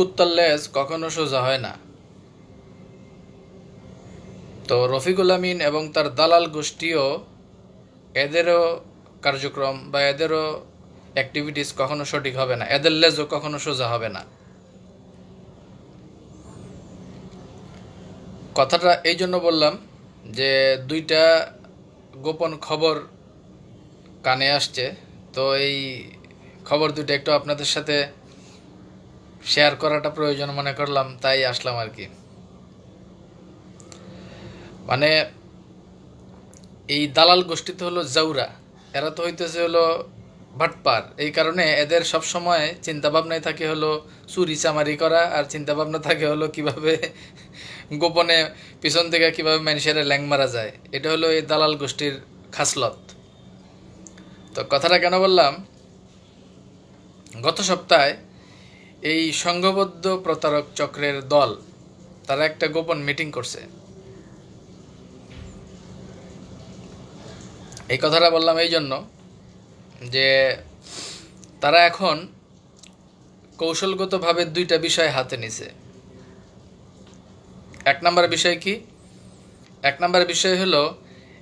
কুত্তার লেজ কখনো সোজা হয় না। তো রফিকুল আমিন এবং তার দালাল গোষ্ঠীও এদেরও কার্যক্রম বা এদেরও অ্যাক্টিভিটিস কখনো সঠিক হবে না, এদের লেজও কখনো সোজা হবে না। কথাটা এই জন্য বললাম যে দুইটা গোপন খবর কানে আসছে, তো এই খবর দুটো একটু আপনাদের সাথে শেয়ার করাটা প্রয়োজন মনে করলাম, তাই আসলাম আর কি। মানে এই দালাল গোষ্ঠী তো হলো জাউরা, এরা তো হইতেছে হলো ভাটপার। এই কারণে এদের সব সময় চিন্তাভাবনায় থাকে হলো চুরি চামারি করা, আর চিন্তাভাবনা থাকে হলো কিভাবে গোপনে পিছন থেকে কিভাবে মানুষের ল্যাং মারা যায়। এটা হলো এই দালাল গোষ্ঠীর খাসলত। তো কথাটা কেন বললাম, গত সপ্তাহে এই সংঘবদ্ধ প্রতারক চক্রের দল তারা একটা গোপন মিটিং করছে। এই কথাটা বললাম এই জন্য যে তারা এখন কৌশলগতভাবে দুইটা বিষয় হাতে নিছে। এক নম্বর বিষয় কি? এক নম্বর বিষয় হলো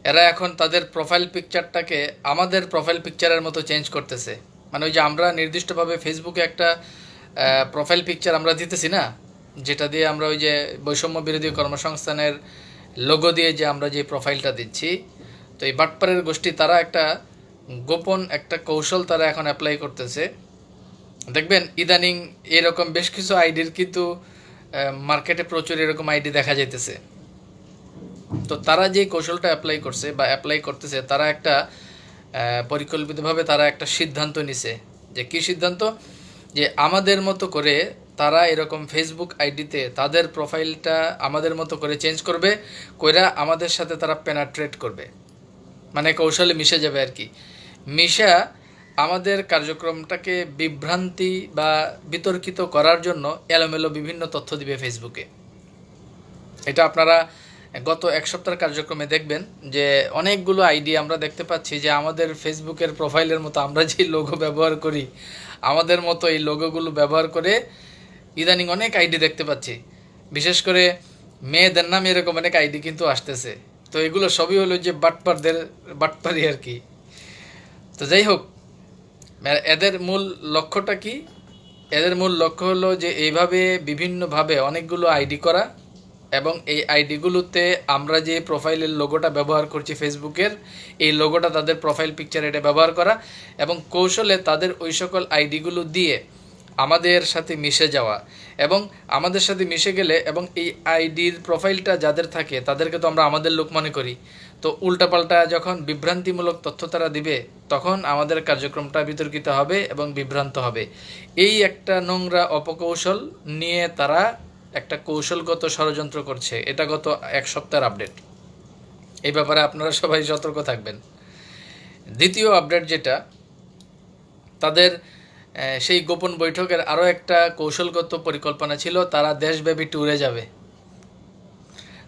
এরা এখন তাদের প্রোফাইল পিকচারটাকে আমাদের প্রোফাইল পিকচারের মতো চেঞ্জ করতেছে। মানে ওই যে আমরা নির্দিষ্টভাবে ফেসবুকে একটা প্রোফাইল পিকচার আমরা দিতেছি না, যেটা দিয়ে আমরা ওই যে বৈষম্য বিরোধী কর্মসংস্থানের লোগো দিয়ে যে আমরা যে প্রোফাইলটা দিচ্ছি, তো এই বাটপারের গোষ্ঠী তারা একটা গোপন একটা কৌশল তারা এখন অ্যাপ্লাই করতেছে। দেখবেন ইদানিং এরকম বেশ কিছু আইডির কিন্তু মার্কেটে প্রচুর এরকম আইডি দেখা যাইতেছে। তো তারা যে কৌশলটা অ্যাপ্লাই করছে বা অ্যাপ্লাই করতেছে, তারা একটা পরিকল্পিতভাবে তারা একটা সিদ্ধান্ত নিছে। যে কী সিদ্ধান্ত? যে আমাদের মতো করে তারা এরকম ফেসবুক আইডিতে তাদের প্রোফাইলটা আমাদের মতো করে চেঞ্জ করবে, কইরা আমাদের সাথে তারা পেনাট্রেট করবে, মানে কৌশলে মিশে যাবে আর কি। মিশা আমাদের কার্যক্রমটাকে বিভ্রান্তি বা বিতর্কিত করার জন্য এলোমেলো বিভিন্ন তথ্য দিবে ফেসবুকে। এটা আপনারা গত এক সপ্তাহের কার্যক্রমে দেখবেন যে অনেকগুলো আইডি আমরা দেখতে পাচ্ছি যে আমাদের ফেসবুকের প্রোফাইলের মতো আমরা যে লোগো ব্যবহার করি, আমাদের মতো এই লোগোগুলো ব্যবহার করে ইদানিং অনেক আইডি দেখতে পাচ্ছি। বিশেষ করে মেয়েদের নামে এরকম অনেক আইডি কিন্তু আসতেছে। তো এগুলো সবই হলো যে বাটপারি আর কি। তো যাই হোক, এদের মূল লক্ষ্যটা কি? এদের মূল লক্ষ্য হলো যে এইভাবে বিভিন্নভাবে অনেকগুলো আইডি করা, এবং এই আইডিগুলোতে আমরা যে প্রোফাইলের লোগোটা ব্যবহার করছি ফেসবুকের, এই লোগোটা তাদের প্রোফাইল পিকচার এটা ব্যবহার করা, এবং কৌশলে তাদের ওই সকল আইডিগুলো দিয়ে আমাদের সাথে মিশে যাওয়া। এবং আমাদের সাথে মিশে গেলে এবং এই আইডির প্রোফাইলটা যাদের থাকে তাদেরকে তো আমরা আমাদের লোক মনে করি, তো উল্টাপাল্টা যখন বিভ্রান্তিমূলক তথ্য তারা দিবে, তখন আমাদের কার্যক্রমটা বিতর্কিত হবে এবং বিভ্রান্ত হবে। এই একটা নোংরা অপকৌশল নিয়ে তারা একটা কৌশলগত ষড়যন্ত্র করছে। এটা গত এক সপ্তাহের আপডেট। এই ব্যাপারে আপনারা সবাই সতর্ক থাকবেন। দ্বিতীয় আপডেট যেটা, তাদের সেই গোপন বৈঠকের আরও একটা কৌশলগত পরিকল্পনা ছিল, তারা দেশব্যাপী ট্যুরে যাবে।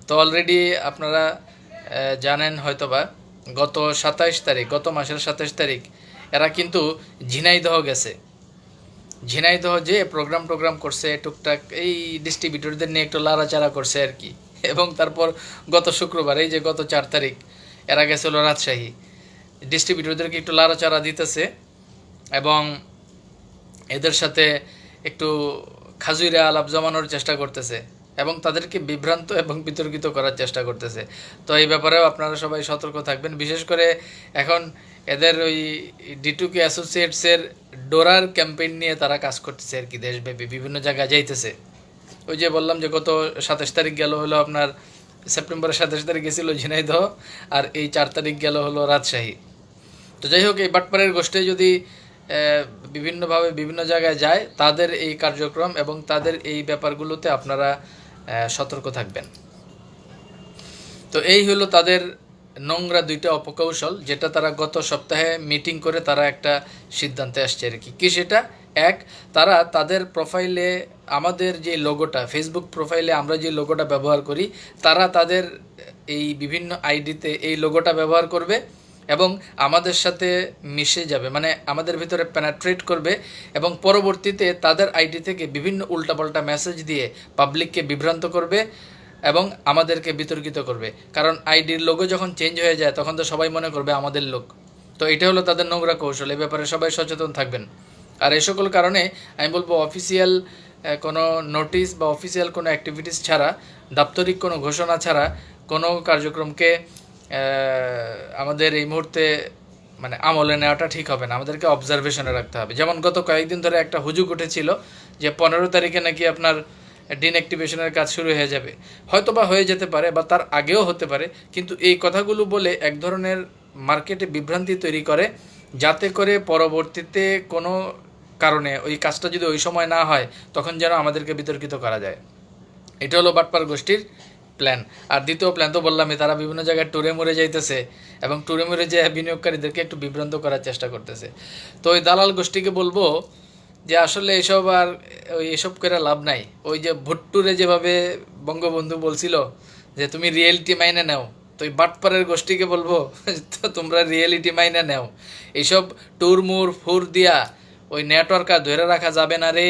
তো অলরেডি আপনারা জানেন হয়তোবা গত 27 তারিখ, গত মাসের 27 তারিখ এরা কিন্তু ঝিনাইদহ গেছে। ঝিনাইদহ যে প্রোগ্রাম করছে টুকটাক, এই ডিস্ট্রিবিউটরদের নিয়ে একটু লাড়াচাড়া করছে আর কি। এবং তারপর গত শুক্রবার, এই যে গত 4 তারিখ এরা গেছিল রাজশাহী, ডিস্ট্রিবিউটরদেরকে একটু লাড়াচাড়া দিতেছে এবং এদের সাথে একটু খাজুইরা আলাপ জমানোর চেষ্টা করতেছে এবং তাদেরকে বিভ্রান্ত এবং বিতর্কিত করার চেষ্টা করতেছে। তো এই ব্যাপারেও আপনারা সবাই সতর্ক থাকবেন। বিশেষ করে এখন এদের ওই D2K অ্যাসোসিয়েটসের ডোরার ক্যাম্পেইন নিয়ে তারা কাজ করতেছে আর কি, দেশব্যাপী বিভিন্ন জায়গায় যাইতেছে। ওই যে বললাম যে গত 27 তারিখ গেল হলো আপনার সেপ্টেম্বরের 27 তারিখ গেছিল ঝিনাইদহ, আর এই 4 তারিখ গেল হলো রাজশাহী। তো যাই হোক, এই বাটপাড়ের গোষ্ঠী যদি বিভিন্নভাবে বিভিন্ন জায়গায় যায়, তাদের এই কার্যক্রম এবং তাদের এই ব্যাপারগুলোতে আপনারা সতর্ক থাকবেন। তো এই হলো তাদের নোংরা দুইটা অপকৌশল, যেটা তারা গত সপ্তাহে মিটিং করে তারা একটা সিদ্ধান্তে আসছে আর কি। কি সেটা? এক, তারা তাদের প্রোফাইলে আমাদের যে লোগোটা, ফেসবুক প্রোফাইলে আমরা যে লোগোটা ব্যবহার করি, তারা তাদের এই বিভিন্ন আইডিতে এই লোগোটা ব্যবহার করবে এবং আমাদের সাথে মিশে যাবে, মানে আমাদের ভিতরে পেনাট্রেট করবে এবং পরবর্তীতে তাদের আইডি থেকে বিভিন্ন উল্টাপাল্টা মেসেজ দিয়ে পাবলিককে বিভ্রান্ত করবে এবং আমাদেরকে বিতর্কিত করবে। কারণ আইডির লোগো যখন চেঞ্জ হয়ে যায় তখন তো সবাই মনে করবে আমাদের লোক। তো এটা হলো তাদের নোংরা কৌশল, এ ব্যাপারে সবাই সচেতন থাকবেন। আর এই সকল কারণে আমি বলবো অফিসিয়াল কোনো নোটিশ বা অফিসিয়াল কোনো অ্যাক্টিভিটিস ছাড়া, দাপ্তরিক কোনো ঘোষণা ছাড়া কোনো কার্যক্রমকে আমাদের এই মুহূর্তে মানে আমলে নেওয়াটা ঠিক হবে না, আমাদেরকে অবজারভেশনে রাখতে হবে। যেমন গত কয়েকদিন ধরে একটা হুজুগ উঠেছিল যে 15 তারিখে নাকি আপনার ডিনঅ্যাক্টিভেশনের কাজ শুরু হয়ে যাবে। হয়তো বা হয়ে যেতে পারে বা তার আগেও হতে পারে, কিন্তু এই কথাগুলো বলে এক ধরনের মার্কেটে বিভ্রান্তি তৈরি করে, যাতে করে পরবর্তীতে কোনো কারণে ওই কাজটা যদি ওই সময় না হয় তখন যেন আমাদেরকে বিতর্কিত করা যায়। এটা হলো বাটপার গোষ্ঠীর প্ল্যান। আর দ্বিতীয় প্ল্যান তো বললামই, তারা বিভিন্ন জায়গায় ট্যুরে মরে যাইতেছে এবং ট্যুরে মরে যে বিনিয়োগকারীদেরকে একটু বিভ্রান্ত করার চেষ্টা করতেছে। তো ওই দালাল গোষ্ঠীকে বলবো যে আসলে এসব আর ওই এসব করে লাভ নাই। ওই যে ভুট্টুরে যেভাবে বঙ্গবন্ধু বলছিল যে তুমি রিয়েলিটি মাইনে নাও, তো ওই বাটপারের গোষ্ঠীকে বলবো তো তোমরা রিয়েলিটি মাইনে নাও। এইসব ট্যুর মুর ফুর দিয়া ওই নেটওয়ার্ক আর ধরে রাখা যাবে না রে।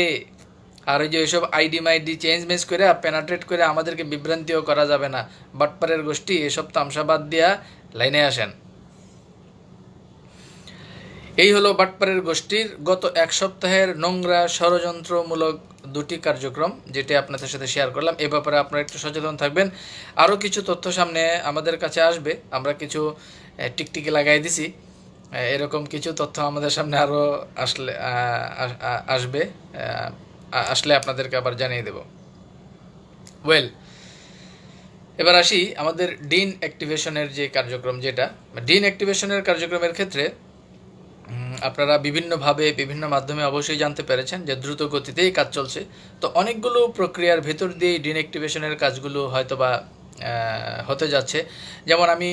আর ওই যে ওইসব আইডি মাইডি চেঞ্জ মেজ করে পেনাট্রেট করে আমাদেরকে বিভ্রান্তিও করা যাবে না। বাটপারের গোষ্ঠী এসব তামসাবাদ দিয়া লাইনে আসেন। এই হলো বাটপারের গোষ্ঠীর গত এক সপ্তাহের নোংরা ষড়যন্ত্রমূলক দুটি কার্যক্রম, যেটি আপনাদের সাথে শেয়ার করলাম। এ ব্যাপারে আপনারা একটু সচেতন থাকবেন। আরও কিছু তথ্য সামনে আমাদের কাছে আসবে, আমরা কিছু টিকটিকি লাগাই দিছি, এরকম কিছু তথ্য আমাদের সামনে আরও আসলে আপনাদেরকে আবার জানিয়ে দেব। ওয়েল, এবার আসি আমাদের ডিন অ্যাক্টিভেশনের যে কার্যক্রম, যেটা ডিন অ্যাক্টিভেশনের কার্যক্রমের ক্ষেত্রে আপনারা বিভিন্নভাবে বিভিন্ন মাধ্যমে অবশ্যই জানতে পেরেছেন যে দ্রুত গতিতেই কাজ চলছে। তো অনেকগুলো প্রক্রিয়ার ভেতর দিয়েই ডিন অ্যাক্টিভেশনের কাজগুলো হয়তো বা হতে যাচ্ছে। যেমন আমি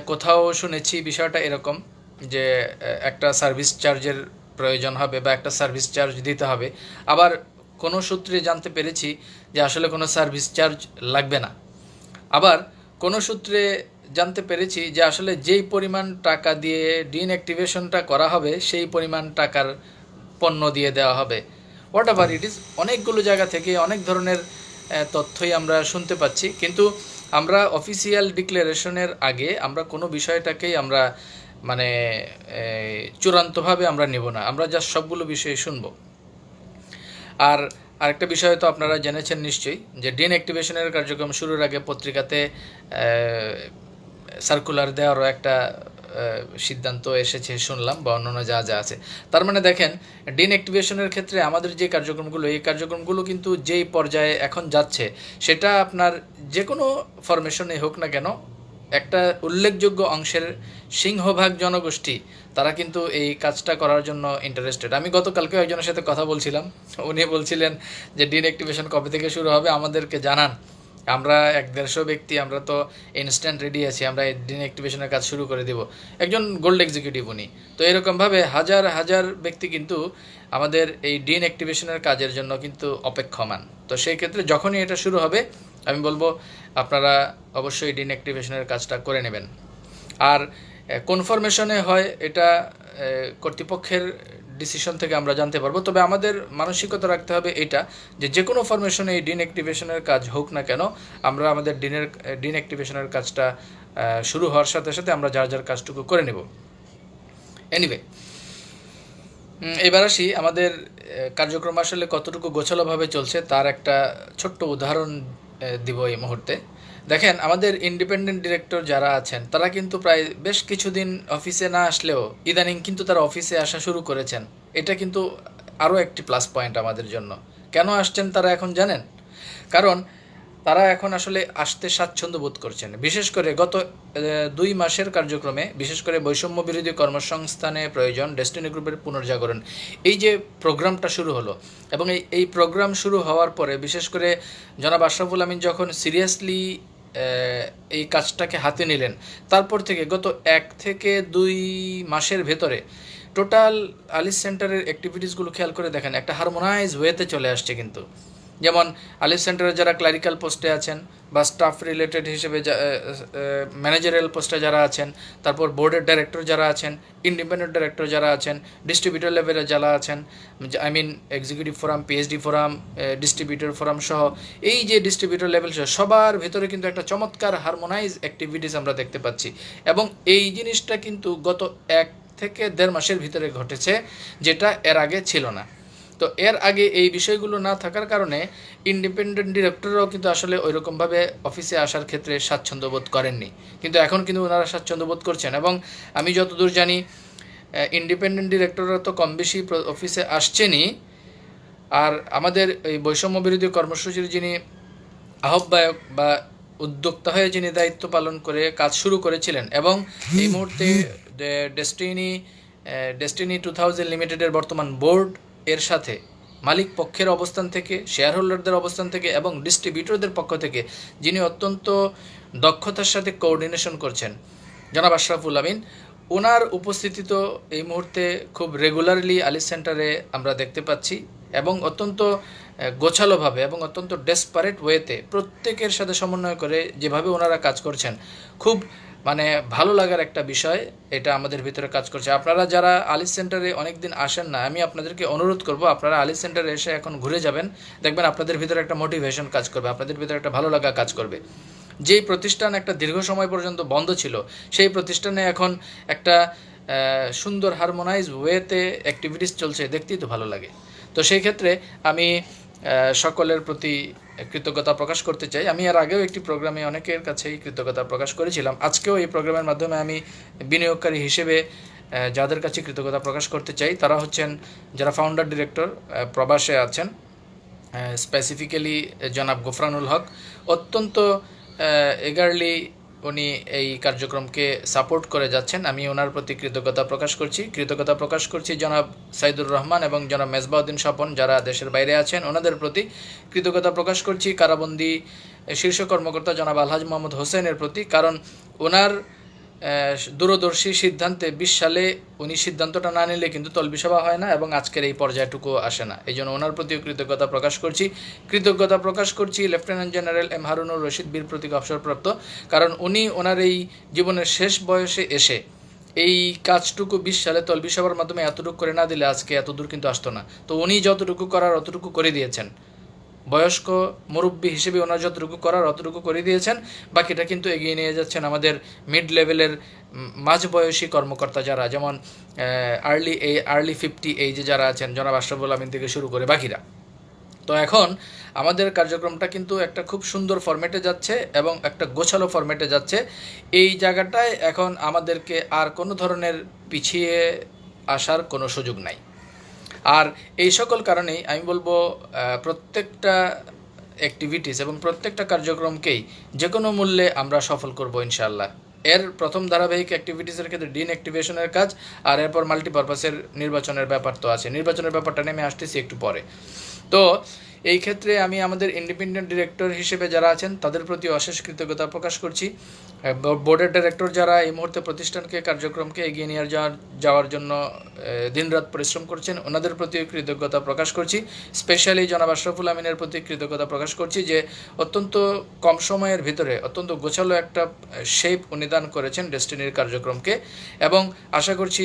কোথাও শুনেছি বিষয়টা এরকম যে একটা সার্ভিস চার্জের প্রয়োজন হবে বা একটা সার্ভিস চার্জ দিতে হবে। আবার কোনো সূত্রে জানতে পেরেছি যে আসলে কোনো সার্ভিস চার্জ লাগবে না। আবার কোনো সূত্রে জানতে পেরেছি যে আসলে যেই পরিমাণ টাকা দিয়ে ডিন অ্যাক্টিভেশনটা করা হবে সেই পরিমাণ টাকার পণ্য দিয়ে দেওয়া হবে। হোয়াট এভার ইট ইজ, অনেকগুলো জায়গা থেকে অনেক ধরনের তথ্যই আমরা শুনতে পাচ্ছি, কিন্তু আমরা অফিসিয়াল ডিক্লারেশনের আগে আমরা কোনো বিষয়টাকেই আমরা মানে চূড়ান্তভাবে আমরা নেব না, আমরা জাস্ট সবগুলো বিষয়ে শুনব। আর আরেকটা বিষয় তো আপনারা জেনেছেন নিশ্চয়ই যে ডিন অ্যাক্টিভেশনের কার্যক্রম শুরুর আগে পত্রিকাতে সার্কুলার দেওয়ারও একটা সিদ্ধান্ত এসেছে শুনলাম, বা অন্যান্য যা যা আছে। তার মানে দেখেন, ডিন অ্যাক্টিভেশনের ক্ষেত্রে আমাদের যে কার্যক্রমগুলো, এই কার্যক্রমগুলো কিন্তু যেই পর্যায়ে এখন যাচ্ছে সেটা আপনার যে কোনো ফরমেশনে হোক না কেন, একটা উল্লেখযোগ্য অংশের সিংহভাগ জনগোষ্ঠী তারা কিন্তু এই কাজটা করার জন্য ইন্টারেস্টেড। আমি গতকালকে একজনের সাথে কথা বলছিলাম, উনি বলছিলেন যে ডিন অ্যাক্টিভেশন কবে থেকে শুরু হবে আমাদেরকে জানান, আমরা 1-150 ব্যক্তি আমরা তো ইনস্ট্যান্ট রেডি আছি, আমরা এই ডিন অ্যাক্টিভেশনের কাজ শুরু করে দেব। একজন গোল্ড এক্সিকিউটিভ উনি। তো এরকমভাবে হাজার হাজার ব্যক্তি কিন্তু আমাদের এই ডিন অ্যাক্টিভেশনের কাজের জন্য কিন্তু অপেক্ষমান। তো সেই ক্ষেত্রে যখনই এটা শুরু হবে আমি বলবো আপনারা অবশ্যই ডিন অ্যাক্টিভেশনের কাজটা করে নেবেন। আর কনফার্মেশনে হয় এটা কর্তৃপক্ষের ডিসিশন থেকে আমরা জানতে পারবো। তবে আমাদের মানসিকতা রাখতে হবে এটা যে কোনো ফরমেশনে এই ডিন অ্যাক্টিভেশনের কাজ হোক না কেন, আমরা আমাদের ডিন অ্যাক্টিভেশনের কাজটা শুরু হওয়ার সাথে সাথে আমরা যার যার কাজটুকু করে নেব। এনিওয়ে, এবার আসি আমাদের কার্যক্রম আসলে কতটুকু গোছালোভাবে চলছে তার একটা ছোট্ট উদাহরণ দিব এই মুহূর্তে। দেখেন, আমাদের ইন্ডিপেন্ডেন্ট ডিরেক্টর যারা আছেন তারা কিন্তু প্রায় বেশ কিছুদিন অফিসে না আসলেও ইদানিং কিন্তু তারা অফিসে আসা শুরু করেছেন। এটা কিন্তু আরও একটি প্লাস পয়েন্ট আমাদের জন্য। কেন আসছেন তারা এখন জানেন? কারণ তারা এখন আসলে আসতে স্বাচ্ছন্দ্য বোধ করছেন। বিশেষ করে গত 2 মাসের কার্যক্রমে, বিশেষ করে বৈষম্য বিরোধী কর্মসংস্থানে প্রয়োজন ডেস্টিনি গ্রুপের পুনর্জাগরণ, এই যে প্রোগ্রামটা শুরু হলো এবং এই প্রোগ্রাম শুরু হওয়ার পরে বিশেষ করে জনাব আশরাফুল আমিন যখন সিরিয়াসলি এই কাজটাকে হাতে নিলেন, তারপর থেকে গত 1 থেকে 2 মাসের ভেতরে টোটাল আলিস সেন্টারের অ্যাক্টিভিটিসগুলো খেয়াল করে দেখেন একটা হারমোনাইজ ওয়েতে চলে আসছে। কিন্তু যেমন আলিফ সেন্টারে যারা ক্লারিক্যাল পোস্টে আছেন বা স্টাফ রিলেটেড হিসেবে ম্যানেজারিয়াল পোস্টে যারা আছেন, তারপর বোর্ডের ডাইরেক্টর যারা আছেন, ইন্ডিপেন্ডেন্ট ডাইরেক্টর যারা আছেন, ডিস্ট্রিবিউটর লেভেলে যারা আছেন, I mean executive forum, PhD forum, distributor forum সহ এই যে ডিস্ট্রিবিউটর লেভেল সহ সবার ভেতরে কিন্তু একটা চমৎকার হারমোনাইজ অ্যাক্টিভিটিস আমরা দেখতে পাচ্ছি। এবং এই জিনিসটা কিন্তু গত 1 থেকে 1.5 মাসের ভিতরে ঘটেছে, যেটা এর আগে ছিল না। তো এর আগে এই বিষয়গুলো না থাকার কারণে ইন্ডিপেন্ডেন্ট ডিরেক্টররাও কিন্তু আসলে ওইরকমভাবে অফিসে আসার ক্ষেত্রে স্বাচ্ছন্দ্য বোধ করেননি, কিন্তু এখন কিন্তু ওনারা স্বাচ্ছন্দ্য বোধ করছেন। এবং আমি যতদূর জানি ইন্ডিপেন্ডেন্ট ডিরেক্টররা তো কম বেশি অফিসে আসছেনই। আর আমাদের এই বৈষম্য বিরোধী কর্মসূচির যিনি আহ্বায়ক বা উদ্যোক্তা হয়ে যিনি দায়িত্ব পালন করে কাজ শুরু করেছিলেন, এবং এই মুহূর্তে ডেস্টিনি 2000 লিমিটেডের বর্তমান বোর্ড এর সাথে মালিক পক্ষের অবস্থান থেকে, শেয়ার হোল্ডারদের অবস্থান থেকে এবং ডিস্ট্রিবিউটরদের পক্ষ থেকে যিনি অত্যন্ত দক্ষতার সাথে কোঅর্ডিনেশন করছেন, জনাব আশরাফুল আমিন, ওনার উপস্থিতি তো এই মুহূর্তে খুব রেগুলারলি আলিফ সেন্টারে আমরা দেখতে পাচ্ছি। এবং অত্যন্ত গোছালোভাবে এবং অত্যন্ত ডেসপারেট ওয়েতে প্রত্যেকের সাথে সমন্বয় করে যেভাবে ওনারা কাজ করছেন, খুব মানে ভালো লাগার একটা বিষয় এটা আমাদের ভিতরে কাজ করছে। আপনারা যারা আলিফ সেন্টারে অনেক দিন আসেন না, আমি আপনাদেরকে অনুরোধ করব আপনারা আলিফ সেন্টারে এসে এখন ঘুরে যাবেন, দেখবেন আপনাদের ভিতরে একটা মোটিভেশন কাজ করবে, আপনাদের ভিতরে একটা ভালো লাগা কাজ করবে। যেই প্রতিষ্ঠান একটা দীর্ঘ সময় পর্যন্ত বন্ধ ছিল, সেই প্রতিষ্ঠানে এখন একটা সুন্দর হারমোনাইজ ওয়েতে অ্যাক্টিভিটিস চলছে, দেখতেই তো ভালো লাগে। তো সেই ক্ষেত্রে আমি সকলের প্রতি কৃতজ্ঞতা প্রকাশ করতে চাই। আমি এর আগেও একটি প্রোগ্রামে অনেকের কাছেই কৃতজ্ঞতা প্রকাশ করেছিলাম, আজকেও এই প্রোগ্রামের মাধ্যমে আমি বিনিয়োগকারী হিসেবে যাদের কাছে কৃতজ্ঞতা প্রকাশ করতে চাই তারা হচ্ছেন যারা ফাউন্ডার ডিরেক্টর প্রবাসে আছেন, স্পেসিফিক্যালি জনাব গোফরানুল হক। অত্যন্ত এগারলি উনি এই কার্যক্রমকে সাপোর্ট করে যাচ্ছেন, আমি ওনার প্রতি কৃতজ্ঞতা প্রকাশ করছি। জনাব সাইদুর রহমান এবং জনাব মেজবাউদ্দিন স্বপন যারা দেশের বাইরে আছেন ওনাদের প্রতি কৃতজ্ঞতা প্রকাশ করছি। কারাবন্দী শীর্ষ কর্মকর্তা জনাব আলহাজ মোহাম্মদ হোসেনের প্রতি, কারণ ওনার দূরদর্শী সিদ্ধান্তে 20 সালে উনি সিদ্ধান্তটা না নিলে কিন্তু তলবিসভা হয় না এবং আজকের এই পর্যায়টুকু আসে না। এই জন্য ওনার প্রতিও কৃতজ্ঞতা প্রকাশ করছি lieutenant general M Harunur Rashid Bir Protik অবসরপ্রাপ্ত, কারণ উনি ওনার এই জীবনের শেষ বয়সে এসে এই কাজটুকু 20 সালে তলবিসভার মাধ্যমে এতটুকু করে না দিলে আজকে এতদূর কিন্তু আসতো না। তো উনি যতটুকু করার অতটুকু করে দিয়েছেন, বয়স্ক মুরব্বী হিসেবে ওনার যতটুকু করার অতটুকু করে দিয়েছেন, বাকিটা কিন্তু এগিয়ে নিয়ে যাচ্ছেন আমাদের মিড লেভেলের মাঝবয়সী কর্মকর্তা যারা, যেমন আর্লি 50 এই যে যারা আছেন, জনাব আশরাফুল আমিন থেকে শুরু করে বাকিরা। তো এখন আমাদের কার্যক্রমটা কিন্তু একটা খুব সুন্দর ফরম্যাটে যাচ্ছে এবং একটা গোছালো ফরম্যাটে যাচ্ছে। এই জায়গাটায় এখন আমাদেরকে আর কোনো ধরনের পিছিয়ে আসার কোনো সুযোগ নাই। আর এই সকল কারণেই আমি বলবো প্রত্যেকটা অ্যাক্টিভিটিস এবং প্রত্যেকটা কার্যক্রমকেই যে কোনো মূল্যে আমরা সফল করব ইনশাআল্লাহ। এর প্রথম ধারাবাহিক অ্যাক্টিভিটিসের ক্ষেত্রে ডিন অ্যাক্টিভেশনের কাজ, আর এরপর মাল্টিপারপাসের নির্বাচনের ব্যাপার তো আছে, নির্বাচনের ব্যাপারটা নেমে আসতেছি একটু পরে। তো এই ক্ষেত্রে আমি আমাদের ইন্ডিপেন্ডেন্ট ডিরেক্টর হিসেবে যারা আছেন তাদের প্রতি অশেষ কৃতজ্ঞতা প্রকাশ করছি। বোর্ডের ডাইরেক্টর যারা এই মুহূর্তে প্রতিষ্ঠানকে কার্যক্রমকে এগিয়ে নিয়ে যাওয়ার জন্য দিনরাত পরিশ্রম করছেন ওনাদের প্রতি কৃতজ্ঞতা প্রকাশ করছি। স্পেশালি জনাব আশরাফুল আমিনের প্রতি কৃতজ্ঞতা প্রকাশ করছি যে অত্যন্ত কম সময়ের ভিতরে অত্যন্ত গোছালো একটা শেপ উনি দান করেছেন ডেস্টিনির কার্যক্রমকে, এবং আশা করছি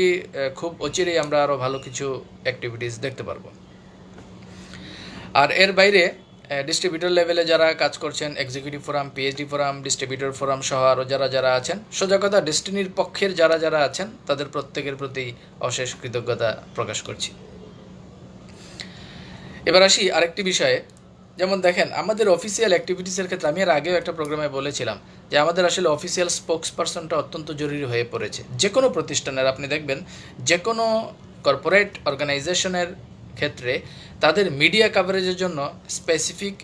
খুব অচিরেই আমরা আরও ভালো কিছু অ্যাক্টিভিটিস দেখতে পারবো। আর এর বাইরে ডিস্ট্রিবিউটর লেভেলে যারা কাজ করছেন, executive forum, PhD forum, distributor forum সহ আরও যারা আছেন, সোজা কথা ডেস্টিনির পক্ষের যারা আছেন তাদের প্রত্যেকের প্রতি অশেষ কৃতজ্ঞতা প্রকাশ করছি। এবার আসি আরেকটি বিষয়ে, যেমন দেখেন আমাদের অফিসিয়াল অ্যাক্টিভিটিসের ক্ষেত্রে আমি এর আগেও একটা প্রোগ্রামে বলেছিলাম যে আমাদের আসলে অফিসিয়াল স্পোক্স পারসনটা অত্যন্ত জরুরি হয়ে পড়েছে। যে কোনো প্রতিষ্ঠানের আপনি দেখবেন, যে কোনো কর্পোরেট অর্গানাইজেশনের ক্ষেত্রে তাদের মিডিয়া কাভারেজের জন্য স্পেসিফিক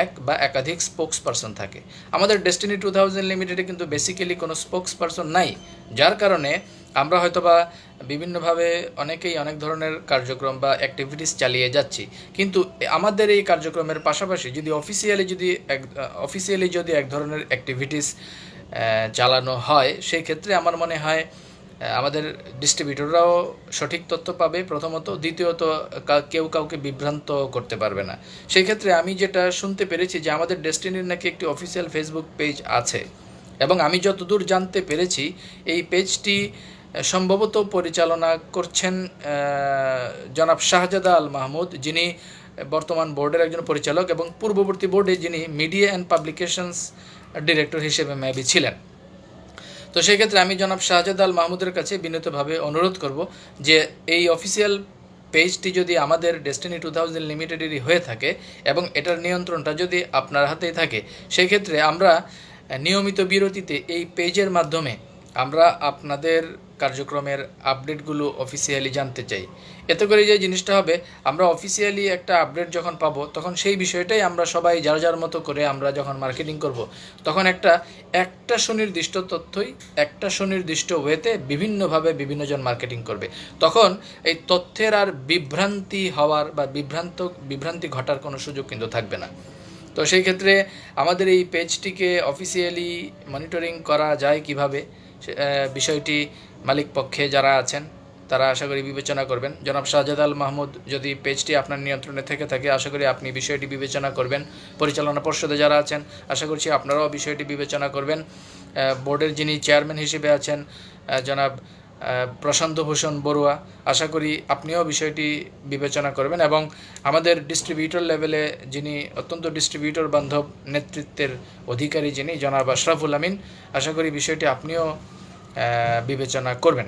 এক বা একাধিক স্পোক্স পারসন থাকে। আমাদের ডেস্টিনি 2000 লিমিটেডে কিন্তু বেসিক্যালি কোনো স্পোক্স পারসন নাই, যার কারণে আমরা হয়তোবা বিভিন্নভাবে অনেকেই অনেক ধরনের কার্যক্রম বা অ্যাক্টিভিটিস চালিয়ে যাচ্ছি, কিন্তু আমাদের এই কার্যক্রমের পাশাপাশি যদি অফিসিয়ালি যদি এক ধরনের অ্যাক্টিভিটিস চালানো হয়, সেই ক্ষেত্রে আমার মনে হয় আমাদের ডিস্ট্রিবিউটররাও সঠিক তথ্য পাবে প্রথমত, দ্বিতীয়ত কেউ কাউকে বিভ্রান্ত করতে পারবে না। সেই ক্ষেত্রে আমি যেটা শুনতে পেরেছি যে আমাদের ডেস্টিনির নাকি একটি অফিসিয়াল ফেসবুক পেজ আছে, এবং আমি যতদূর জানতে পেরেছি এই পেজটি সম্ভবত পরিচালনা করছেন জনাব শাহজাদা আল মাহমুদ, যিনি বর্তমান বোর্ডের একজন পরিচালক এবং পূর্ববর্তী বোর্ডে যিনি মিডিয়া অ্যান্ড পাবলিকেশনস ডিরেক্টর হিসেবে মেবি ছিলেন। তো সেই ক্ষেত্রে আমি জনাব শাহজাদা আল মাহমুদের কাছে বিনীতভাবে অনুরোধ করব যে এই অফিসিয়াল পেজটি যদি আমাদের ডেস্টিনি 2000 লিমিটেডেরই হয়ে থাকে এবং এটার নিয়ন্ত্রণটা যদি আপনার হাতেই থাকে, সেই ক্ষেত্রে আমরা নিয়মিত বিরতিতে এই পেজের মাধ্যমে আমরা আপনাদের কার্যক্রমের আপডেটগুলো অফিসিয়ালি জানতে চাই। এতে করে যে জিনিসটা হবে, আমরা অফিসিয়ালি একটা আপডেট যখন পাবো তখন সেই বিষয়টাই আমরা সবাই যার যার মতো করে আমরা যখন মার্কেটিং করব, তখন একটা সুনির্দিষ্ট তথ্যই একটা সুনির্দিষ্ট ওয়েতে বিভিন্নভাবে বিভিন্নজন মার্কেটিং করবে। তখন এই তথ্যের আর বিভ্রান্তি হওয়ার বা বিভ্রান্তি ঘটার কোনো সুযোগ কিন্তু থাকবে না। তো সেই ক্ষেত্রে আমাদের এই পেজটিকে অফিসিয়ালি মনিটরিং করা যায় কিভাবে, বিষয়টি মালিক পক্ষে যারা আছেন তারা আশা করি বিবেচনা করবেন। জনাব শাহজাদ আল মাহমুদ, যদি পেজটি আপনার নিয়ন্ত্রণে থেকে থাকে আশা করি আপনি বিষয়টি বিবেচনা করবেন। পরিচালনা পর্ষদে যারা আছেন আশা করছি আপনারাও বিষয়টি বিবেচনা করবেন। বোর্ডের যিনি চেয়ারম্যান হিসেবে আছেন জনাব প্রশান্ত ভূষণ বড়ুয়া, আশা করি আপনিও বিষয়টি বিবেচনা করবেন, এবং আমাদের ডিস্ট্রিবিউটর লেভেলে যিনি অত্যন্ত ডিস্ট্রিবিউটর বান্ধব নেতৃত্বের অধিকারী যিনি জনাব আশরাফুল আমিন, আশা করি বিষয়টি আপনিও বিবেচনা করবেন।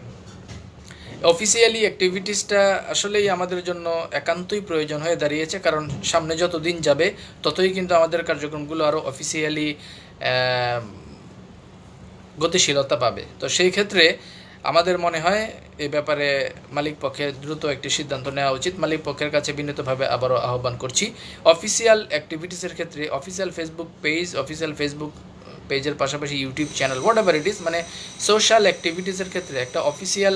অফিসিয়ালি অ্যাক্টিভিটিসটা আসলেই আমাদের জন্য একান্তই প্রয়োজন হয়ে দাঁড়িয়েছে, কারণ সামনে যত দিন যাবে ততই কিন্তু আমাদের কার্যক্রমগুলো আরও অফিসিয়ালি গতিশীলতা পাবে। তো সেই ক্ষেত্রে আমাদের মনে হয় এই ব্যাপারে মালিক পক্ষের দ্রুত একটি সিদ্ধান্ত নেওয়া উচিত। মালিক পক্ষের কাছে বিনীতভাবে আবারও আহ্বান করছি, অফিসিয়াল অ্যাক্টিভিটিসের ক্ষেত্রে official Facebook page, official Facebook পেজের পাশাপাশি YouTube channel, what ever it is, মানে সোশ্যাল অ্যাক্টিভিটিসের ক্ষেত্রে একটা অফিসিয়াল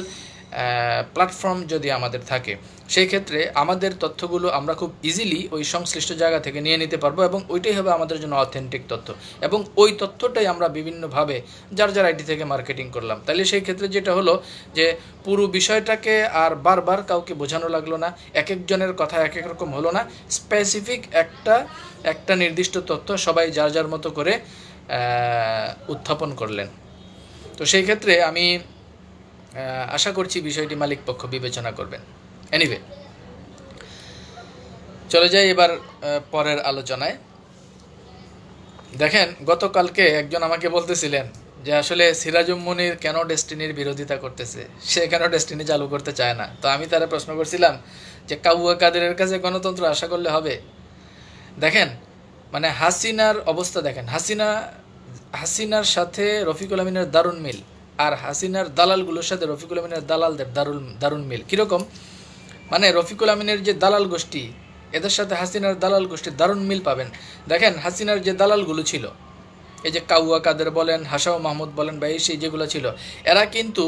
প্ল্যাটফর্ম যদি আমাদের থাকে, সেই ক্ষেত্রে আমাদের তথ্যগুলো আমরা খুব ইজিলি ওই সংশ্লিষ্ট জায়গা থেকে নিয়ে নিতে পারবো, এবং ওইটাই হবে আমাদের জন্য অথেন্টিক তথ্য, এবং ওই তথ্যটাই আমরা বিভিন্নভাবে যার যার আইডি থেকে মার্কেটিং করলাম। তাহলে সেই ক্ষেত্রে যেটা হলো যে পুরো বিষয়টাকে আর বারবার কাউকে বোঝানো লাগলো না, এক একজনের কথা এক এক রকম হলো না, স্পেসিফিক একটা নির্দিষ্ট তথ্য সবাই যার যার মতো করে উত্থাপন করলেন। তো সেই ক্ষেত্রে আমি আশা করছি বিষয়টি মালিক পক্ষ বিবেচনা করবেন। এনিওয়ে, চলে যাই এবার পরের আলোচনায়। দেখেন, গতকালকে একজন আমাকে বলতেছিলেন যে আসলে সিরাজুম মুনির কেন ডেস্টিনির বিরোধিতা করতেছে, সে কেন ডেস্টিনি চালু করতে চায় না। তো আমি তারা প্রশ্ন করছিলাম যে কাউয়া কাদেরের কাছে গণতন্ত্র আশা করলে হবে? দেখেন, মানে হাসিনার অবস্থা দেখেন, হাসিনার সাথে রফিকুল আমিনের দারুণ মিল, আর হাসিনার দালালগুলোর সাথে রফিকুল আমিনের দালালদের দারুণ মিল। কীরকম? মানে রফিকুল আমিনের যে দালাল গোষ্ঠী, এদের সাথে হাসিনার দালাল গোষ্ঠীর দারুণ মিল পাবেন। দেখেন, হাসিনার যে দালালগুলো ছিল, এই যে কাউয়া কাদের বলেন, হাসাও মাহমুদ বলেন বা এই যেগুলো ছিল, এরা কিন্তু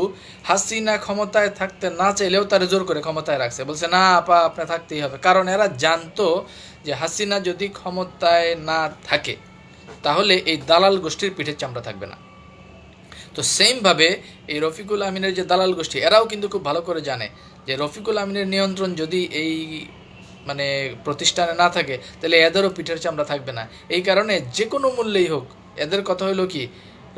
হাসিনা ক্ষমতায় থাকতে না চাইলেও তারা জোর করে ক্ষমতায় রাখছে, বলছে না আপা আপনার থাকতেই হবে, কারণ এরা জানতো যে হাসিনা যদি ক্ষমতায় না থাকে তাহলে এই দালাল গোষ্ঠীর পিঠের চামড়া থাকবে না। তো সেমভাবে এই রফিকুল আমিনের যে দালাল গোষ্ঠী, এরাও কিন্তু খুব ভালো করে জানে যে রফিকুল আমিনের নিয়ন্ত্রণ যদি এই মানে প্রতিষ্ঠানে না থাকে তাহলে এদেরও পিঠের চামড়া থাকবে না। এই কারণে যে কোনো মূল্যেই হোক এদের কথা হলো কি,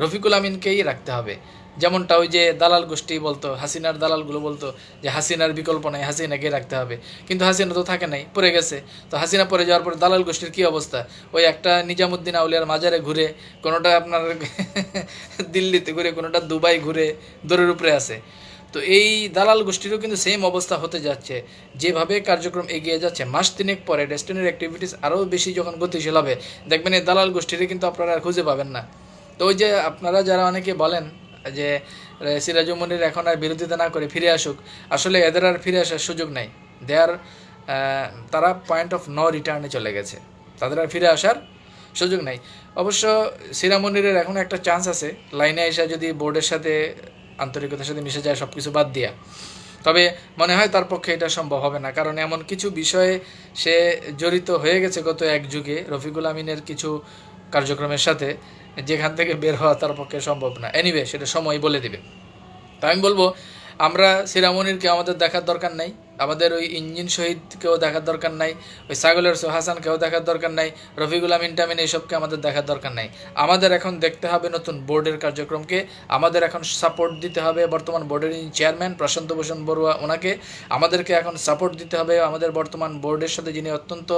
রফিকুল আমিনকেই রাখতে হবে। যেমনটা ওই যে দালাল গোষ্ঠী বলতো, হাসিনার দালালগুলো বলতো যে হাসিনার বিকল্প নাই, হাসিনাকেই রাখতে হবে, কিন্তু হাসিনা তো থাকে নাই, পড়ে গেছে। তো হাসিনা পড়ে যাওয়ার পরে দালাল গোষ্ঠীর কী অবস্থা? ওই একটা নিজামুদ্দিন আউলিয়ার মাজারে ঘুরে, কোনোটা আপনার দিল্লিতে ঘুরে, কোনোটা দুবাই ঘুরে, দৌড়ের উপরে আছে। তো এই দালাল গোষ্ঠীরও কিন্তু সেম অবস্থা হতে যাচ্ছে। যেভাবে কার্যক্রম এগিয়ে যাচ্ছে, মাস তিনেক পরে ডেস্টিনির অ্যাক্টিভিটিস আরও বেশি যখন গতিশীল হবে, দেখবেন এই দালাল গোষ্ঠীরে কিন্তু আপনারা আর খুঁজে পাবেন না। তো ওই যে আপনারা যারা অনেকে বলেন যে সিরাজুম মুনির এখন আর বিরোধিতা না করে ফিরে আসুক, আসলে এদের আর ফিরে আসার সুযোগ নাই। তারা পয়েন্ট অফ নো রিটার্নে চলে গেছে, তাদের আর ফিরে আসার সুযোগ নাই। অবশ্য সিরা মুনিরের এখন একটা চান্স আছে, লাইনে এসে যদি বোর্ডের সাথে আন্তরিকতার সাথে মিশে যায় সব কিছু বাদ দিয়া, তবে মনে হয় তার পক্ষে এটা সম্ভব হবে না, কারণ এমন কিছু বিষয়ে সে জড়িত হয়ে গেছে গত এক যুগে রফিকুল আমিনের কিছু কার্যক্রমের সাথে, যেখান থেকে বের হওয়া তার পক্ষে সম্ভব না। এনিওয়ে, সেটা সময় বলে দিবে। তা আমি বলবো আমরা সিরামনিরকে আমাদের দেখার দরকার নাই, আমাদের ওই ইঞ্জিন শহীদকেও দেখার দরকার নাই, ওই ছাগলের সোহাসানকেও দেখার দরকার নাই, রফিকুল আমিন টামিন এইসবকে আমাদের দেখার দরকার নাই। আমাদের এখন দেখতে হবে নতুন বোর্ডের কার্যক্রমকে, আমাদের এখন সাপোর্ট দিতে হবে বর্তমান বোর্ডের চেয়ারম্যান প্রশান্ত ভূষণ বড়ুয়া ওনাকে, আমাদেরকে এখন সাপোর্ট দিতে হবে আমাদের বর্তমান বোর্ডের সাথে যিনি অত্যন্ত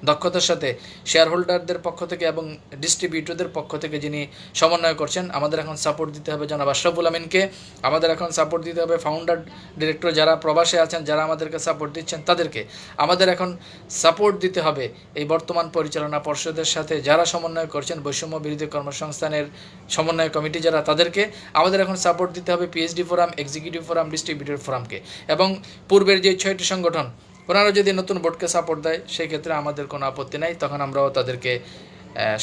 দক্ষতার সাথে শেয়ার হোল্ডারদের পক্ষ থেকে এবং ডিস্ট্রিবিউটরদের পক্ষ থেকে যিনি সমন্বয় করছেন, আমাদের এখন সাপোর্ট দিতে হবে জনাব আশরাফুল আমিনকে, আমাদের এখন সাপোর্ট দিতে হবে ফাউন্ডার ডিরেক্টর যারা প্রবাসে আছেন, যারা আমাদেরকে সাপোর্ট দিচ্ছেন তাদেরকে, আমাদের এখন সাপোর্ট দিতে হবে এই বর্তমান পরিচালনা পর্ষদের সাথে যারা সমন্বয় করছেন বৈষম্য বিরোধী কর্মসংস্থানের সমন্বয় কমিটি যারা, তাদেরকে আমাদের এখন সাপোর্ট দিতে হবে PhD forum, executive forum, distributor ফোরামকে, এবং পূর্বের যে 6টি সংগঠন ওনারা যদি নতুন বোর্ডকে সাপোর্ট দেয় সেই ক্ষেত্রে আমাদের কোনো আপত্তি নাই, তখন আমরাও তাদেরকে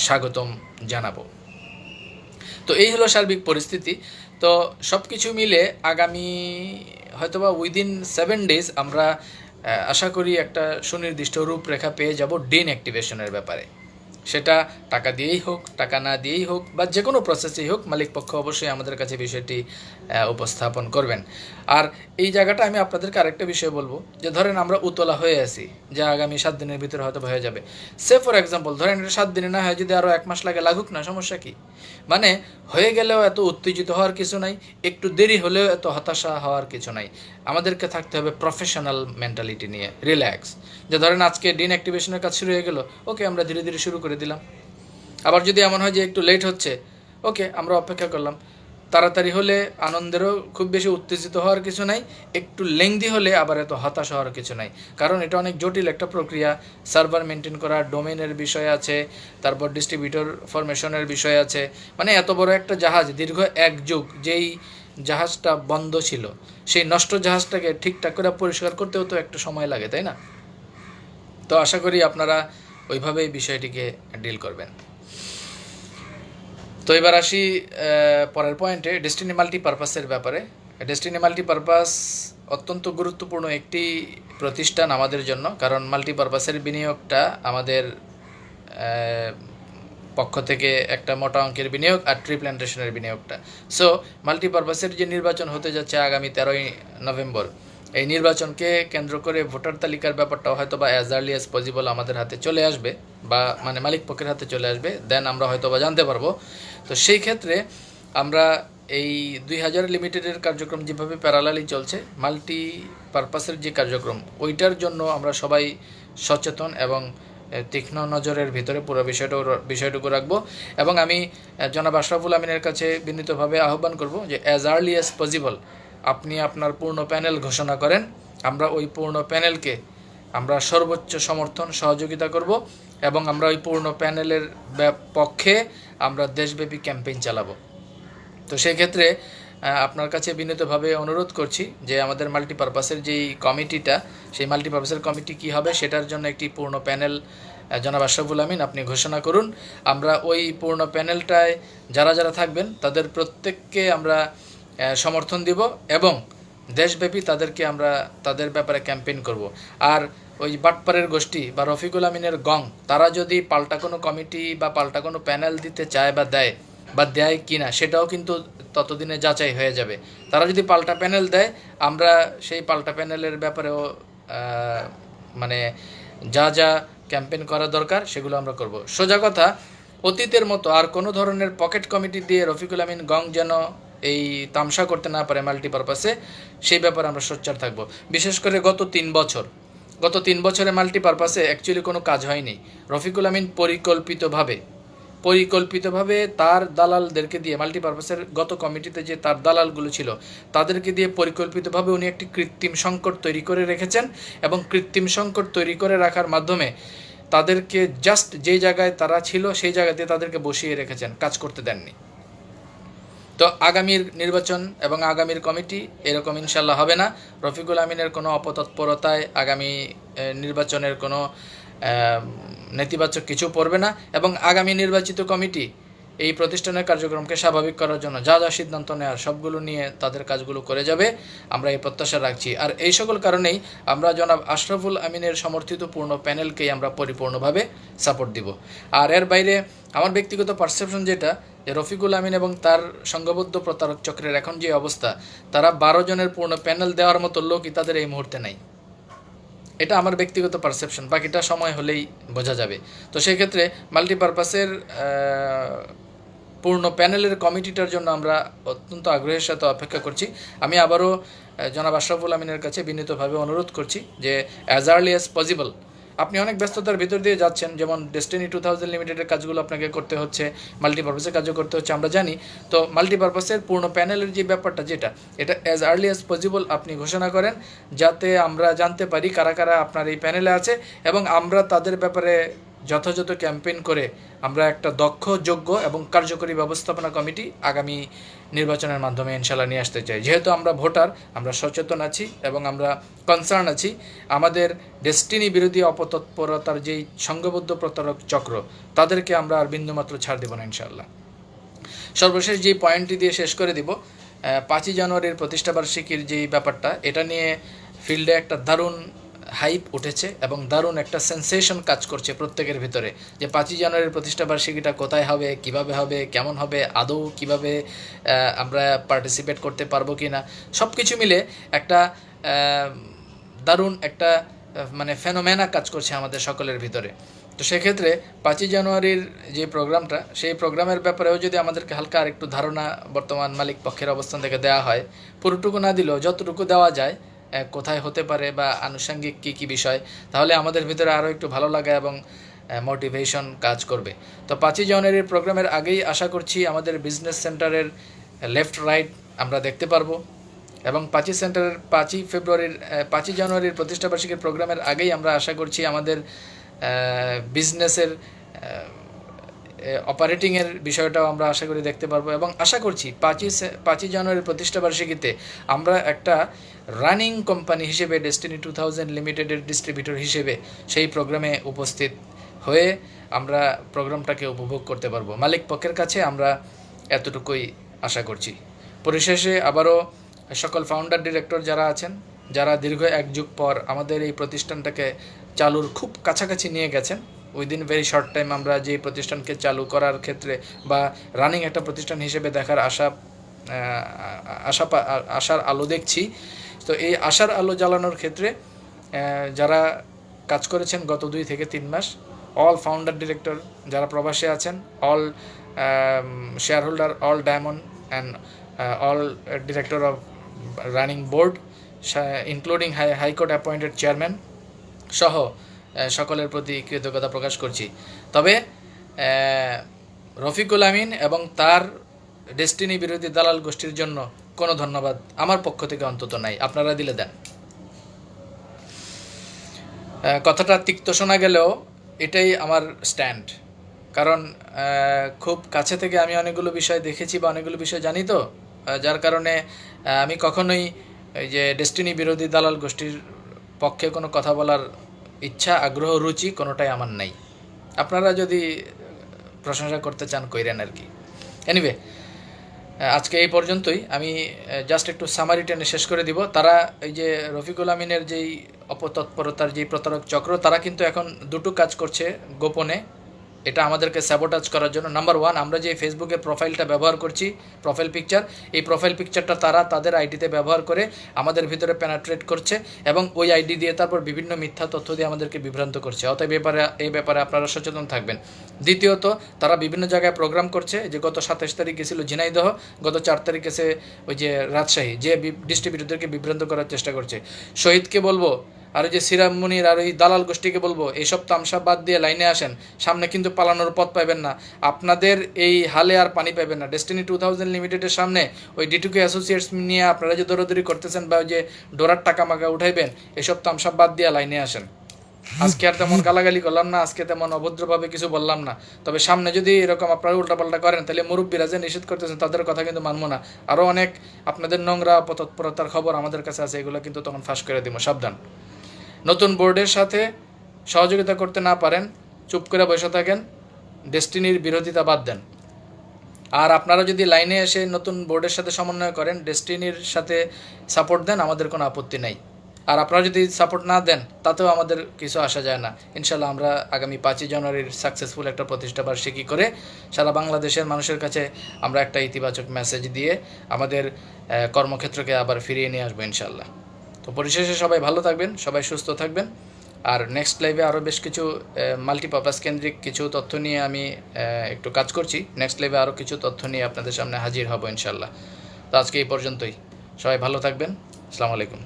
স্বাগতম জানাবো। তো এই হলো সার্বিক পরিস্থিতি। তো সব কিছু মিলে আগামী হয়তোবা উইদিন 7 days আমরা আশা করি একটা সুনির্দিষ্ট রূপরেখা পেয়ে যাব ডিন অ্যাক্টিভেশনের ব্যাপারে। সেটা টাকা দিয়েই হোক, টাকা না দিয়েই হোক, বা যে কোনো প্রসেসেই হোক, মালিক পক্ষ অবশ্যই আমাদের কাছে বিষয়টি উপস্থাপন করবেন। আর এই জায়গাটা আমি আপনাদেরকে আরেকটা বিষয় বলবো, যে ধরেন আমরা উতলা হয়ে আছি যে আগামী 7 দিনের ভিতরে হয়তো হয়ে যাবে, সে ফর এক্সাম্পল ধরেন এটা 7 দিনে না হয়, যদি আরও 1 মাস লাগে লাগুক না, সমস্যা কি? মানে হয়ে গেলেও এত উত্তেজিত হওয়ার কিছু নাই, একটু দেরি হলেও এত হতাশা হওয়ার কিছু নাই। আমাদেরকে থাকতে হবে প্রফেশনাল মেন্টালিটি নিয়ে, রিল্যাক্স। যে ধরেন আজকে ডিন অ্যাক্টিভেশনের কাজ শুরু হয়ে গেল, ওকে আমরা ধীরে ধীরে শুরু করে দিলাম। আবার যদি এমন হয় যে একটু লেট হচ্ছে, ওকে আমরা অপেক্ষা করলাম। তাড়াতাড়ি হলে আনন্দেরও খুব বেশি উত্তেজিত হওয়ার কিছু নাই, একটু লেংদি হলে আবার এত হতাশ হওয়ার কিছু নাই, কারণ এটা অনেক জটিল একটা প্রক্রিয়া। সার্ভার মেনটেন করা, ডোমেনের বিষয় আছে, তারপর ডিস্ট্রিবিউটর ফরমেশনের বিষয় আছে। মানে এত বড় একটা জাহাজ, দীর্ঘ 1 যুগ যেই জাহাজটা বন্ধ ছিল, সেই নষ্ট জাহাজটাকে ঠিকঠাক করে পরিষ্কার করতেও তো একটা সময় লাগে, তাই না? তো আশা করি আপনারা ওইভাবেই বিষয়টিকে ডিল করবেন। তো এবার আসি পরের পয়েন্টে, ডেস্টিনি মাল্টিপারপাসের ব্যাপারে। ডেস্টিনি মাল্টিপারপাস অত্যন্ত গুরুত্বপূর্ণ একটি প্রতিষ্ঠান আমাদের জন্য, কারণ মাল্টিপারপাসের বিনিয়োগটা আমাদের পক্ষ থেকে একটা মোটা অঙ্কের বিনিয়োগ, আর ট্রি প্ল্যান্টেশনের বিনিয়োগটা। সো মাল্টিপারপাসের যে নির্বাচন হতে যাচ্ছে আগামী 13ই নভেম্বর, এই নির্বাচনকে কেন্দ্র করে ভোটার তালিকার ব্যাপারটাও হয়তো বা অ্যাজ আর্লি অ্যাজ পসিবল আমাদের হাতে চলে আসবে, বা মানে মালিক পক্ষের হাতে চলে আসবে, দেন আমরা হয়তো বা জানতে পারবো। তো সেই ক্ষেত্রে আমরা এই 2000 লিমিটেডের কার্যক্রম যেভাবে প্যারালালি চলছে, মাল্টিপারপাসের যে কার্যক্রম ওইটার জন্য আমরা সবাই সচেতন এবং তীক্ষ্ণ নজরের ভিতরে পুরো বিষয়টুকু রাখবো। এবং আমি জনাব আশরাফুল আমিনের কাছে বিনীতভাবে আহ্বান করব যে অ্যাজ আর্লি অ্যাজ পসিবল আপনি আপনার পূর্ণ প্যানেল ঘোষণা করেন, আমরা ওই পূর্ণ প্যানেলকে আমরা সর্বোচ্চ সমর্থন সহযোগিতা করব, এবং আমরা ওই পূর্ণ প্যানেলের পক্ষে আমরা দেশব্যাপী ক্যাম্পেইন চালাবো। তো সেই ক্ষেত্রে আপনার কাছে বিনীতভাবে অনুরোধ করছি যে আমাদের মাল্টিপারপাসের যেই কমিটিটা, সেই মাল্টিপারপাসের কমিটি কী হবে সেটার জন্য একটি পূর্ণ প্যানেল জনাব আশরাফুল আমিন আপনি ঘোষণা করুন। আমরা ওই পূর্ণ প্যানেলটায় যারা যারা থাকবেন তাদের প্রত্যেককে আমরা সমর্থন দিব, এবং দেশব্যাপী তাদেরকে আমরা তাদের ব্যাপারে ক্যাম্পেইন করব। আর ওই বাটপাড়ের গোষ্ঠী বা রফিকুল আমিনের গং, তারা যদি পাল্টা কোনো কমিটি বা পাল্টা কোনো প্যানেল দিতে চায় বা দেয় কি না, সেটাও কিন্তু ততদিনে যাচাই হয়ে যাবে। তারা যদি পাল্টা প্যানেল দেয়, আমরা সেই পাল্টা প্যানেলের ব্যাপারেও মানে যা যা ক্যাম্পেইন করা দরকার সেগুলো আমরা করব। সোজা কথা, অতীতের মতো আর কোনো ধরনের পকেট কমিটি দিয়ে রফিকুল আমিন গং যেন এই তামসা করতে না পারে মাল্টিপারপাসে, সেই ব্যাপারে আমরা সোচ্চার থাকব। বিশেষ করে গত 3 বছরে মাল্টিপারপাসে অ্যাকচুয়ালি কোনো কাজ হয়নি। রফিকুল আমিন পরিকল্পিতভাবে তার দালালদেরকে দিয়ে, মাল্টিপারপাসের গত কমিটিতে যে তার দালালগুলো ছিল তাদেরকে দিয়ে পরিকল্পিতভাবে উনি একটি কৃত্রিম সংকট তৈরি করে রেখেছেন, এবং কৃত্রিম সংকট তৈরি করে রাখার মাধ্যমে তাদেরকে জাস্ট যে জায়গায় তারা ছিল সেই জায়গাতে তাদেরকে বসিয়ে রেখেছেন, কাজ করতে দেননি। তো আগামীর নির্বাচন এবং আগামীর কমিটি এরকম ইনশাল্লাহ হবে না। রফিকুল আমিনের কোনো অপতৎপরতায় আগামী নির্বাচনের কোনো নেতিবাচক কিছু পড়বে না, এবং আগামী নির্বাচিত কমিটি এই প্রতিষ্ঠানের কার্যক্রমকে স্বাভাবিক করার জন্য যা যা সিদ্ধান্ত নেওয়ার সবগুলো নিয়ে তাদের কাজগুলো করে যাবে, আমরা এই প্রত্যাশা রাখছি। আর এই সকল কারণেই আমরা জনাব আশরাফুল আমিনের সমর্থিত পূর্ণ প্যানেলকেই আমরা পরিপূর্ণভাবে সাপোর্ট দিব। আর এর বাইরে আমার ব্যক্তিগত পারসেপশন যেটা, যে রফিকুল আমিন এবং তার সংঘবদ্ধ প্রতারক চক্রের এখন যে অবস্থা, তারা 12 জনের পূর্ণ প্যানেল দেওয়ার মতো লোকই তাদের এই মুহূর্তে নাই। এটা আমার ব্যক্তিগত পারসেপশন, বাকিটা সময় হলেই বোঝা যাবে। তো সেই ক্ষেত্রে মাল্টিপারপাসের পূর্ণ প্যানেলের কমিটিটার জন্য আমরা অত্যন্ত আগ্রহের সাথে অপেক্ষা করছি। আমি আবারও জনাব আশরাফুল আমিনের কাছে বিনীতভাবে অনুরোধ করছি যে অ্যাজ আর্লি অ্যাজ পসিবল, আপনি অনেক ব্যস্ততার ভিতর দিয়ে যাচ্ছেন, যেমন ডেস্টিনি 2000 লিমিটেডের কাজগুলো আপনাকে করতে হচ্ছে, মাল্টিপারপাসের কাজও করতে হচ্ছে আমরা জানি। তো মাল্টিপারপাসের পূর্ণ প্যানেলের যে ব্যাপারটা যেটা, এটা অ্যাজ আর্লি অ্যাজ পসিবল আপনি ঘোষণা করেন, যাতে আমরা জানতে পারি কারা কারা আপনার এই প্যানেলে আছে, এবং আমরা তাদের ব্যাপারে যথাযথ ক্যাম্পেইন করে আমরা একটা দক্ষ, যোগ্য এবং কার্যকরী ব্যবস্থাপনা কমিটি আগামী নির্বাচনের মাধ্যমে ইনশাল্লাহ নিয়ে আসতে চাই। যেহেতু আমরা ভোটার, আমরা সচেতন আছি এবং আমরা কনসার্ন আছি, আমাদের ডেস্টিনি বিরোধী অপতৎপরতার যেই সংঘবদ্ধ প্রতারক চক্র, তাদেরকে আমরা আর বিন্দুমাত্র ছাড় দেব না ইনশাল্লাহ। সর্বশেষ যে পয়েন্টটি দিয়ে শেষ করে দিব, 5ই জানুয়ারির প্রতিষ্ঠাবার্ষিকীর যেই ব্যাপারটা, এটা নিয়ে ফিল্ডে একটা দারুণ হাইপ উঠেছে এবং দারুণ একটা সেন্সেশন কাজ করছে প্রত্যেকের ভিতরে, যে 5ই জানুয়ারির প্রতিষ্ঠাবার্ষিকীটা কোথায় হবে, কিভাবে হবে, কেমন হবে, আদৌ কিভাবে আমরা পার্টিসিপেট করতে পারবো কি না, সব কিছু মিলে একটা দারুণ একটা মানে ফেনোমেনা কাজ করছে আমাদের সকলের ভিতরে। তো সেক্ষেত্রে 5ই জানুয়ারির যে প্রোগ্রামটা, সেই প্রোগ্রামের ব্যাপারেও যদি আমাদেরকে হালকা আরেকটু ধারণা বর্তমান মালিক পক্ষের অবস্থান থেকে দেওয়া হয়, পুরোটুকু না দিলেও যতটুকু দেওয়া যায় কোথায় হতে পারে বা আনুষঙ্গিক কী কী বিষয়, তাহলে আমাদের ভিতরে আরও একটু ভালো লাগা এবং মোটিভেশন কাজ করবে। তো 5ই জানুয়ারির প্রোগ্রামের আগেই আশা করছি আমাদের বিজনেস সেন্টারের লেফট রাইট আমরা দেখতে পারবো, এবং 5ই ফেব্রুয়ারির 5ই জানুয়ারির প্রতিষ্ঠাবার্ষিকীর প্রোগ্রামের আগেই আমরা আশা করছি আমাদের বিজনেসের অপারেটিংয়ের বিষয়টাও আমরা আশা করি দেখতে পারবো, এবং আশা করছি 5ই জানুয়ারির প্রতিষ্ঠাবার্ষিকীতে আমরা একটা রানিং কোম্পানি হিসেবে ডেস্টিনি 2000 লিমিটেডের ডিস্ট্রিবিউটর হিসেবে সেই প্রোগ্রামে উপস্থিত হয়ে আমরা প্রোগ্রামটাকে উপভোগ করতে পারবো। মালিক পক্ষের কাছে আমরা এতটুকুই আশা করছি। পরিশেষে আবারও সকল ফাউন্ডার ডিরেক্টর যারা আছেন, যারা দীর্ঘ 1 যুগ পর আমাদের এই প্রতিষ্ঠানটাকে চালুর খুব কাছাকাছি নিয়ে গেছেন, উইদিন ভেরি শর্ট টাইম আমরা যে প্রতিষ্ঠানকে চালু করার ক্ষেত্রে বা রানিং একটা প্রতিষ্ঠান হিসেবে দেখার আশার আলো দেখছি। তো এই আশার আলো জ্বালানোর ক্ষেত্রে যারা কাজ করেছেন গত 2 থেকে 3 মাস, অল ফাউন্ডার ডিরেক্টর যারা প্রবাসে আছেন, all share holder, all diamond and all director of running board, including high court appointed chairman সহ সকলের প্রতি কৃতজ্ঞতা প্রকাশ করছি। তবে রফিকুল আমিন এবং তার ডেস্টিনি বিরোধী দালাল গোষ্ঠীর জন্য কোনো ধন্যবাদ আমার পক্ষ থেকে অন্তত নাই, আপনারা দিলে দেন। কথাটা তিক্ত শোনা গেলেও এটাই আমার স্ট্যান্ড, কারণ খুব কাছে থেকে আমি অনেকগুলো বিষয় দেখেছি বা অনেকগুলো বিষয় জানি, তো যার কারণে আমি কখনোই এই যে ডেস্টিনি বিরোধী দালাল গোষ্ঠীর পক্ষে কোনো কথা বলার ইচ্ছা, আগ্রহ, রুচি কোনোটাই আমার নাই। আপনারা যদি প্রশংসা করতে চান কইরেন আর কি। এনিওয়ে, আজকে এই পর্যন্তই। আমি জাস্ট একটু সামারি টেনে শেষ করে দিব। তারা এই যে রফিকুল আমিনের যেই অপতৎপরতার যেই প্রতারক চক্র, তারা কিন্তু এখন দুটো কাজ করছে গোপনে, এটা আমাদেরকে স্যাবোটাজ করার জন্য। নাম্বার 1, আমরা যে ফেসবুকে প্রোফাইলটা ব্যবহার করছি, প্রোফাইল পিকচার, এই প্রোফাইল পিকচারটা তারা তাদের আইডিতে ব্যবহার করে আমাদের ভিতরে পেনাট্রেট করছে এবং ওই আইডি দিয়ে তারপর বিভিন্ন মিথ্যা তথ্য দিয়ে আমাদেরকে বিভ্রান্ত করছে। অতএব এই ব্যাপারে আপনারা সচেতন থাকবেন। দ্বিতীয়ত, তারা বিভিন্ন জায়গায় প্রোগ্রাম করছে, যে গত 27 তারিখ গেছিল ঝিনাইদহ, গত 4 তারিখ গেছে ওই যে রাজশাহী, যে ডিস্ট্রিবিউটরদেরকে বিভ্রান্ত করার চেষ্টা করছে। শহীদকে বলবো আর ওই যে সিরাম মুনির আর ওই দালাল গোষ্ঠীকে বলবো, এইসব তামসা বাদ দিয়ে লাইনে আসেন, সামনে কিন্তু পালানোর পথ পাবেন না, আপনাদের এই হালে আর পানি পাবেন না। ডেস্টিনি 2000 লিমিটেডের সামনে ওই ডিটুকে অ্যাসোসিয়েটস নিয়ে আপনারা যে দৌড়াদৌড়ি করতেছেন বা ওই যে ডোরার টাকা মাকা উঠাইবেন, এসব তামসা বাদ দিয়ে লাইনে আসেন। আজকে আর তেমন গালাগালি করলাম না, আজকে তেমন অভদ্রভাবে কিছু বললাম না, তবে সামনে যদি এরকম আপনারা উল্টাপাল্টা করেন, তাহলে মুরব্বীরা যে নিষেধ করতেছেন তাদের কথা কিন্তু মানবো না। আরও অনেক আপনাদের নোংরা তৎপরতার খবর আমাদের কাছে আছে, এগুলো কিন্তু তখন ফাঁস করে দিব, সাবধান। নতুন বোর্ডের সাথে সহযোগিতা করতে না পারেন, চুপ করে বসে থাকেন, ডেস্টিনির বিরোধিতা বাদ দেন। আর আপনারা যদি লাইনে এসে নতুন বোর্ডের সাথে সমন্বয় করেন, ডেস্টিনির সাথে সাপোর্ট দেন, আমাদের কোনো আপত্তি নাই। আর আপনারা যদি সাপোর্ট না দেন তাতেও আমাদের কিছু আসা যায় না। ইনশাল্লাহ আমরা আগামী 5ই জানুয়ারির সাকসেসফুল একটা প্রতিষ্ঠা বার্ষিকী করে সারা বাংলাদেশের মানুষের কাছে আমরা একটা ইতিবাচক মেসেজ দিয়ে আমাদের কর্মক্ষেত্রকে আবার ফিরিয়ে নিয়ে আসবো ইনশাল্লাহ। তো পরিশেষে সবাই ভালো থাকবেন, সবাই সুস্থ থাকবেন। আর নেক্সট লাইভে আরও বেশ কিছু মাল্টিপারপাস কেন্দ্রিক কিছু তথ্য নিয়ে আমি একটু কাজ করছি। নেক্সট লাইভে আরও কিছু তথ্য নিয়ে আপনাদের সামনে হাজির হব ইনশাল্লাহ। তো আজকে এই পর্যন্তই, সবাই ভালো থাকবেন। আসসালামু আলাইকুম।